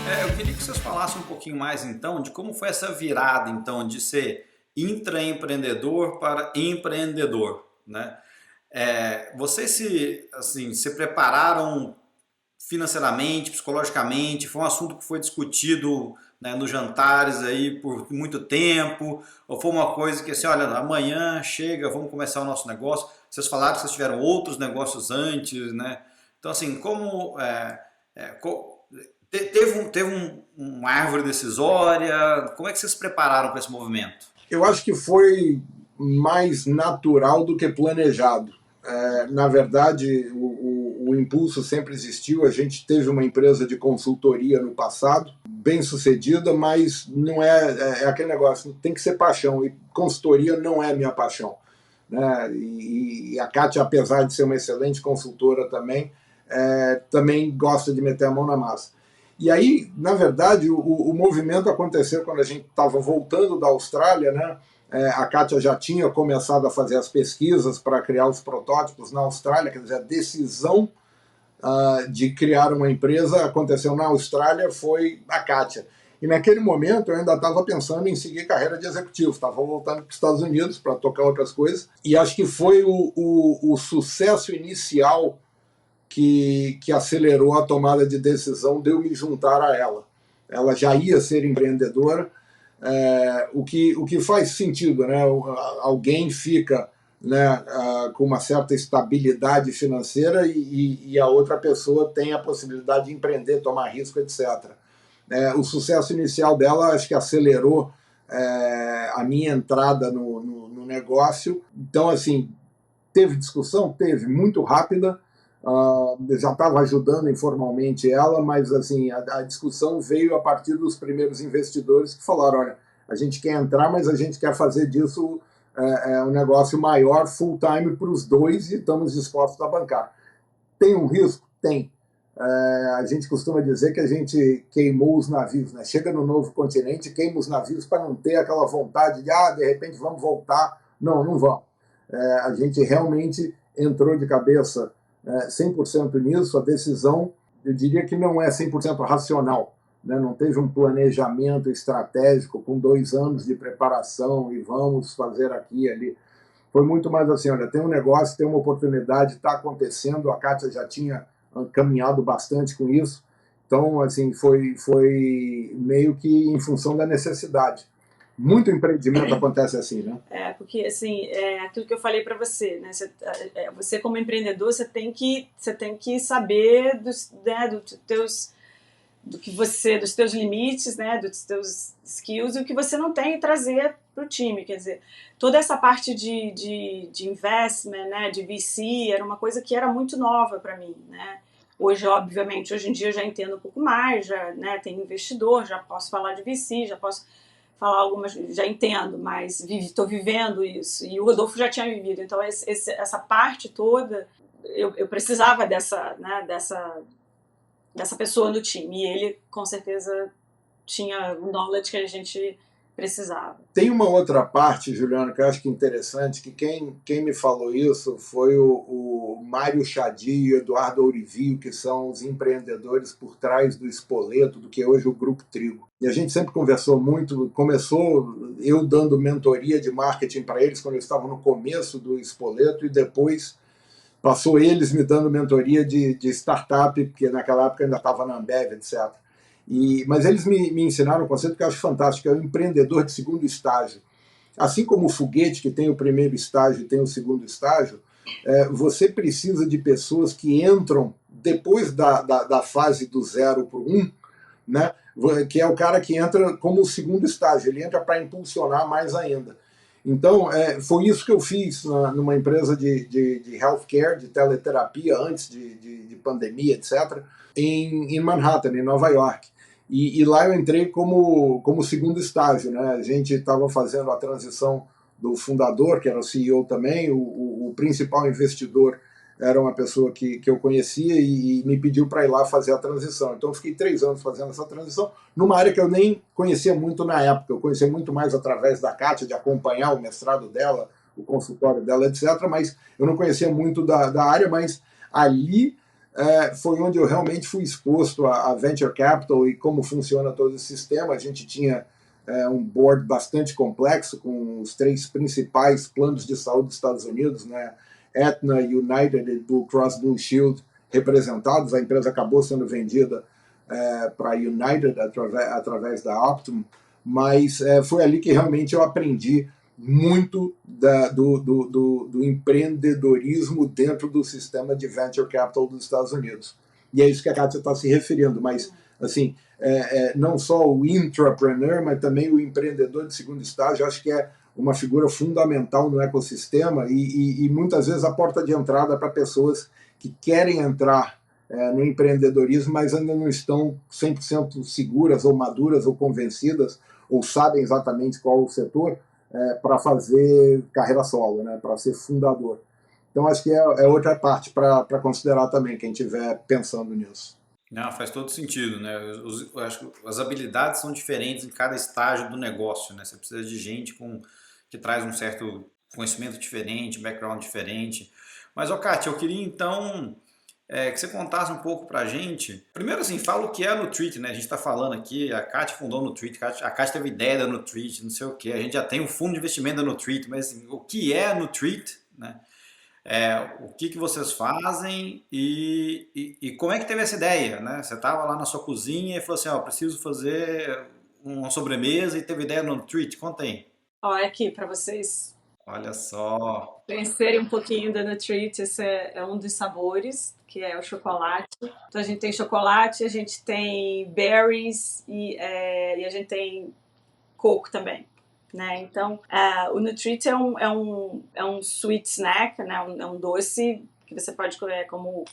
Eu queria que vocês falassem um pouquinho mais então de como foi essa virada então de ser intraempreendedor para empreendedor, né? Vocês se prepararam financeiramente, psicologicamente? Foi um assunto que foi discutido, né, nos jantares aí por muito tempo? Ou foi uma coisa que assim, olha, amanhã chega, vamos começar o nosso negócio? Vocês falaram que vocês tiveram outros negócios antes, né? Então assim, é, co- uma árvore decisória? Como é que vocês se prepararam para esse movimento? Eu acho que foi mais natural do que planejado. Na verdade, o impulso sempre existiu. A gente teve uma empresa de consultoria no passado, bem sucedida, mas não é aquele negócio, tem que ser paixão, e consultoria não é minha paixão. Né? E a Kátia, apesar de ser uma excelente consultora também gosta de meter a mão na massa. E aí, na verdade, o movimento aconteceu quando a gente estava voltando da Austrália, né? A Kátia já tinha começado a fazer as pesquisas para criar os protótipos na Austrália, quer dizer, a decisão de criar uma empresa aconteceu na Austrália, foi a Kátia. E naquele momento eu ainda estava pensando em seguir carreira de executivo, estava voltando para os Estados Unidos para tocar outras coisas, e acho que foi o sucesso inicial que acelerou a tomada de decisão de eu me juntar a ela. Ela já ia ser empreendedora, o que faz sentido, né? Alguém fica, né, com uma certa estabilidade financeira e a outra pessoa tem a possibilidade de empreender, tomar risco, etc. O sucesso inicial dela acho que acelerou a minha entrada no negócio. Então, assim, teve discussão? Teve, muito rápida. Eu já estava ajudando informalmente ela, mas assim a discussão veio a partir dos primeiros investidores que falaram: olha, a gente quer entrar, mas a gente quer fazer disso um negócio maior, full time para os dois e estamos dispostos a bancar. Tem um risco? Tem. A gente costuma dizer que a gente queimou os navios, né? Chega no novo continente, queima os navios para não ter aquela vontade de, de repente vamos voltar. Não, não vamos. A gente realmente entrou de cabeça 100% nisso. A decisão, eu diria que não é 100% racional, né? Não teve um planejamento estratégico com 2 anos de preparação e vamos fazer aqui e ali. Foi muito mais assim, olha, tem um negócio, tem uma oportunidade, está acontecendo, a Kátia já tinha caminhado bastante com isso, então, assim, foi meio que em função da necessidade. Muito empreendimento acontece assim, né? Porque assim, aquilo que eu falei para você, né? Você como empreendedor, você tem que saber dos teus limites, né? Dos teus skills e o que você não tem e trazer para o time. Quer dizer, toda essa parte de investment, né? De VC, era uma coisa que era muito nova para mim, né? Hoje, obviamente, hoje em dia eu já entendo um pouco mais, já, né? Tenho investidor, já posso falar de VC, já posso falar algumas, já entendo, mas estou vivendo isso. E o Rodolfo já tinha vivido. Então, essa parte toda, eu precisava né, dessa pessoa no time. E ele, com certeza, tinha o knowledge que a gente precisava. Tem uma outra parte, Juliano, que eu acho que é interessante, que quem me falou isso foi o Mário Chadi e o Eduardo Ourivio, que são os empreendedores por trás do Spoleto, do que é hoje o Grupo Trigo. E a gente sempre conversou muito, começou eu dando mentoria de marketing para eles quando eles estavam no começo do Spoleto, e depois passou eles me dando mentoria de startup, porque naquela época ainda estava na Ambev, etc. Mas eles me ensinaram um conceito que eu acho fantástico, é o empreendedor de segundo estágio. Assim como o foguete, que tem o primeiro estágio e tem o segundo estágio, você precisa de pessoas que entram depois da fase do 0 para o 1, né? Que é o cara que entra como o segundo estágio, ele entra para impulsionar mais ainda. Então, foi isso que eu fiz numa empresa de healthcare, de teleterapia, antes de pandemia, etc., em Manhattan, em Nova York. E lá eu entrei como segundo estágio, né? A gente estava fazendo a transição do fundador, que era o CEO também, o principal investidor era uma pessoa que eu conhecia e me pediu para ir lá fazer a transição. Então eu fiquei 3 anos fazendo essa transição, numa área que eu nem conhecia muito na época. Eu conhecia muito mais através da Kátia, de acompanhar o mestrado dela, o consultório dela, etc. Mas eu não conhecia muito da área, mas ali foi onde eu realmente fui exposto a venture capital e como funciona todo esse sistema. A gente tinha um board bastante complexo, com os 3 principais planos de saúde dos Estados Unidos, né? Aetna, United e Blue Cross Blue Shield representados. A empresa acabou sendo vendida para a United através da Optum, mas foi ali que realmente eu aprendi muito do empreendedorismo dentro do sistema de venture capital dos Estados Unidos. E é isso que a Kátia está se referindo, mas assim, não só o intrapreneur, mas também o empreendedor de segundo estágio, acho que é uma figura fundamental no ecossistema e muitas vezes a porta de entrada para pessoas que querem entrar no empreendedorismo, mas ainda não estão 100% seguras ou maduras ou convencidas ou sabem exatamente qual o setor para fazer carreira solo, né, para ser fundador. Então acho que é outra parte para considerar também quem estiver pensando nisso. Não, faz todo sentido, né? Eu acho que as habilidades são diferentes em cada estágio do negócio, né? Você precisa de gente que traz um certo conhecimento diferente, background diferente. Mas, Kátia, eu queria então que você contasse um pouco pra gente. Primeiro, assim, fala o que é a Nutrit, né? A gente está falando aqui, a Kátia fundou a Nutrit, a Kátia teve ideia da Nutrit, não sei o quê. A gente já tem um fundo de investimento da Nutrit, mas assim, o que é a Nutrit, né? O que vocês fazem e como é que teve essa ideia, né? Você estava lá na sua cozinha e falou assim, preciso fazer uma sobremesa e teve ideia no Nutrit, conta aí. Aqui para vocês Olha só. conhecerem um pouquinho da Nutrit, esse é um dos sabores, que é o chocolate. Então a gente tem chocolate, a gente tem berries e a gente tem coco também. Né? Então, o Nutrit é um sweet snack, né? É um doce que você pode comer como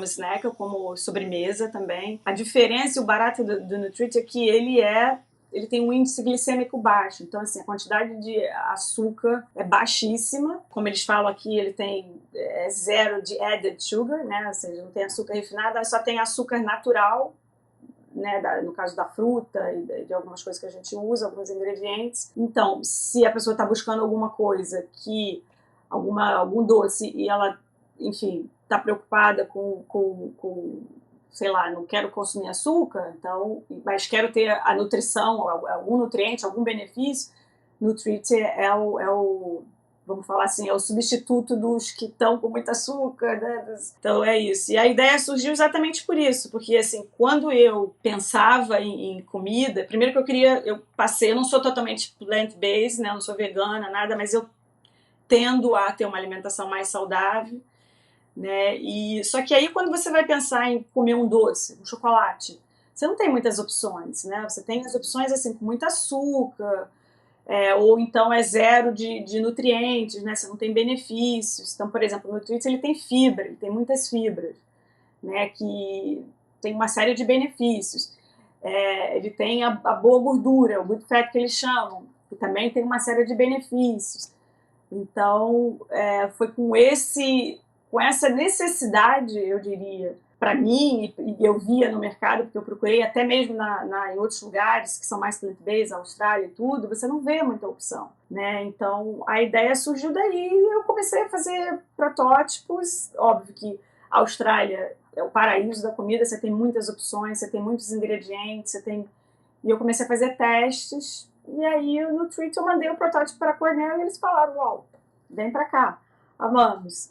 snack ou como sobremesa também. A diferença e o barato do Nutrit é que ele tem um índice glicêmico baixo, então assim, a quantidade de açúcar é baixíssima, como eles falam aqui, ele tem zero de added sugar, né? Ou seja, não tem açúcar refinado, só tem açúcar natural, né, no caso da fruta e de algumas coisas que a gente usa, alguns ingredientes. Então, se a pessoa está buscando alguma coisa algum doce e ela, enfim, está preocupada com, sei lá, não quero consumir açúcar, então, mas quero ter a nutrição, algum nutriente, algum benefício, Nutrit vamos falar assim, é o substituto dos que estão com muito açúcar, né? Então é isso. E a ideia surgiu exatamente por isso, porque assim, quando eu pensava em comida, primeiro que eu não sou totalmente plant-based, né? Eu não sou vegana, nada, mas eu tendo a ter uma alimentação mais saudável, né? E só que aí quando você vai pensar em comer um doce, um chocolate, você não tem muitas opções, né? Você tem as opções assim com muito açúcar, ou então é zero de nutrientes, né? Você não tem benefícios. Então, por exemplo, o Nutrit ele tem fibra, ele tem muitas fibras, né? Que tem uma série de benefícios. Ele tem a boa gordura, o good fat que eles chamam, que também tem uma série de benefícios. Então, foi com essa necessidade, eu diria, para mim, e eu via no mercado, porque eu procurei até mesmo em outros lugares que são mais plant-based, Austrália e tudo, você não vê muita opção, né? Então, a ideia surgiu daí e eu comecei a fazer protótipos. Óbvio que a Austrália é o paraíso da comida, você tem muitas opções, você tem muitos ingredientes, e eu comecei a fazer testes, e aí no Nutrit eu mandei o protótipo para a Cornell e eles falaram, uau, vem para cá, amamos.